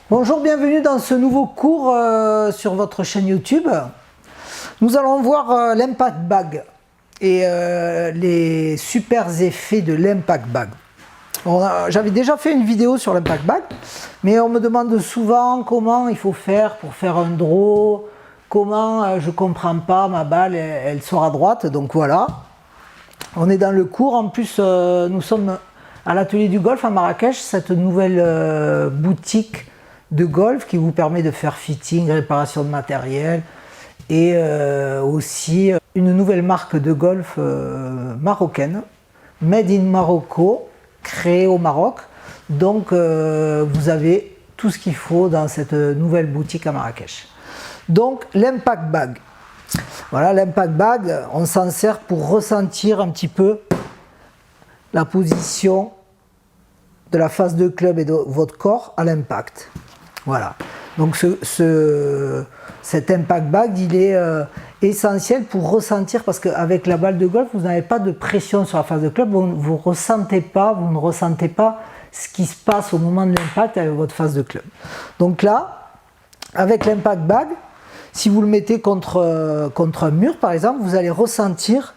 Bonjour, bienvenue dans ce nouveau cours sur votre chaîne YouTube. Nous allons voir l'impact bag et les super effets de l'impact bag. J'avais déjà fait une vidéo sur l'impact bag, mais on me demande souvent comment il faut faire pour faire un draw, comment je comprends pas, ma balle elle sort à droite, donc voilà. On est dans le cours, en plus nous sommes à l'atelier du golf à Marrakech, cette nouvelle boutique de golf qui vous permet de faire fitting, réparation de matériel et aussi une nouvelle marque de golf marocaine, made in Morocco, créée au Maroc. Donc vous avez tout ce qu'il faut dans cette nouvelle boutique à Marrakech. Donc l'impact bag. Voilà, l'impact bag, on s'en sert pour ressentir un petit peu la position de la face de club et de votre corps à l'impact. Voilà, donc cet impact bag, il est essentiel pour ressentir, parce qu'avec la balle de golf, vous n'avez pas de pression sur la face de club, vous ne ressentez pas ce qui se passe au moment de l'impact avec votre face de club. Donc là, avec l'impact bag, si vous le mettez contre un mur par exemple, vous allez ressentir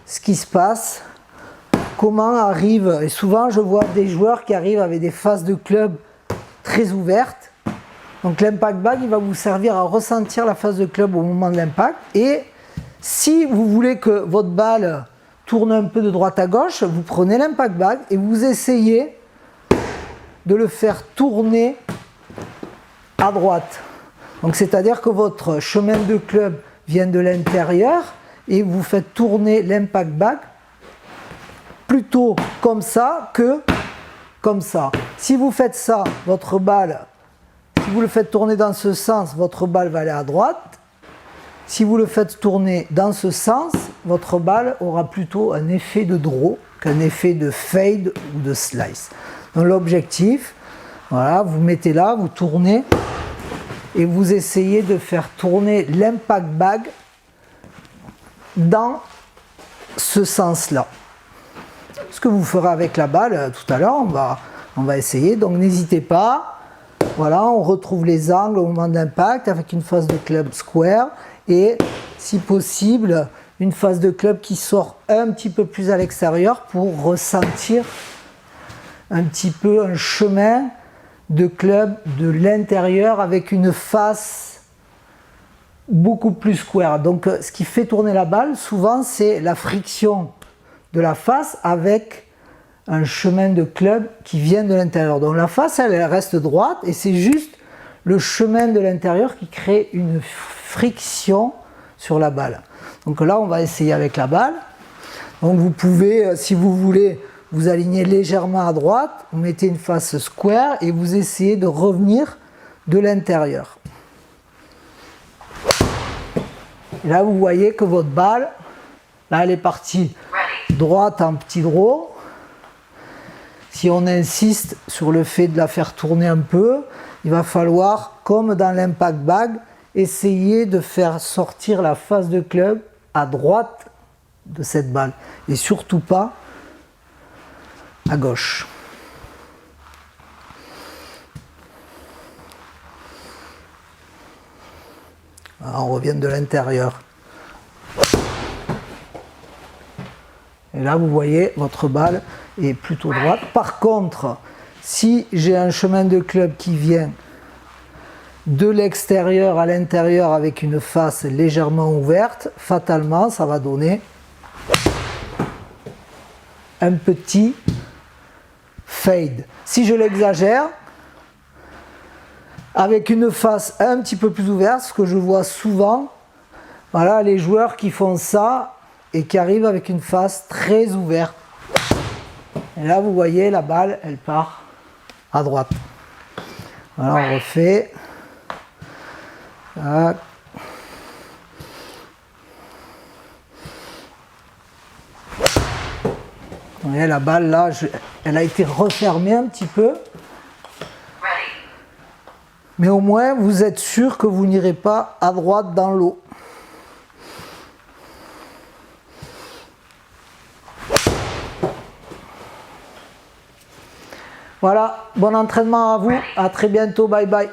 ce qui se passe, comment arrive, et souvent je vois des joueurs qui arrivent avec des faces de club très ouvertes. Donc l'impact bag, il va vous servir à ressentir la face de club au moment de l'impact. Et si vous voulez que votre balle tourne un peu de droite à gauche, vous prenez l'impact bag et vous essayez de le faire tourner à droite. Donc c'est-à-dire que votre chemin de club vient de l'intérieur et vous faites tourner l'impact bag plutôt comme ça que comme ça. Si vous faites ça, votre balle, si vous le faites tourner dans ce sens, votre balle va aller à droite. Si vous le faites tourner dans ce sens, votre balle aura plutôt un effet de draw qu'un effet de fade ou de slice. Donc l'objectif, voilà, vous mettez là, vous tournez et vous essayez de faire tourner l'impact bag dans ce sens-là. Ce que vous ferez avec la balle tout à l'heure, on va essayer, donc n'hésitez pas. Voilà, on retrouve les angles au moment de l'impact avec une face de club square et si possible une face de club qui sort un petit peu plus à l'extérieur pour ressentir un petit peu un chemin de club de l'intérieur avec une face beaucoup plus square. Donc ce qui fait tourner la balle souvent c'est la friction de la face avec un chemin de club qui vient de l'intérieur. Donc la face, elle reste droite et c'est juste le chemin de l'intérieur qui crée une friction sur la balle. Donc là, on va essayer avec la balle. Donc vous pouvez, si vous voulez, vous aligner légèrement à droite, vous mettez une face square et vous essayez de revenir de l'intérieur. Et là, vous voyez que votre balle, là, elle est partie droite en petit draw. Si on insiste sur le fait de la faire tourner un peu, il va falloir, comme dans l'impact bag, essayer de faire sortir la face de club à droite de cette balle et surtout pas à gauche. Alors, on revient de l'intérieur. Et là, vous voyez, votre balle est plutôt droite. Par contre, si j'ai un chemin de club qui vient de l'extérieur à l'intérieur avec une face légèrement ouverte, fatalement, ça va donner un petit fade. Si je l'exagère, avec une face un petit peu plus ouverte, ce que je vois souvent, voilà, les joueurs qui font ça et qui arrivent avec une face très ouverte. Et là, vous voyez, la balle, elle part à droite. Voilà, on refait. Tac. Vous voyez, la balle, là, elle a été refermée un petit peu. Mais au moins, vous êtes sûr que vous n'irez pas à droite dans l'eau. Voilà, bon entraînement à vous, à très bientôt, bye bye.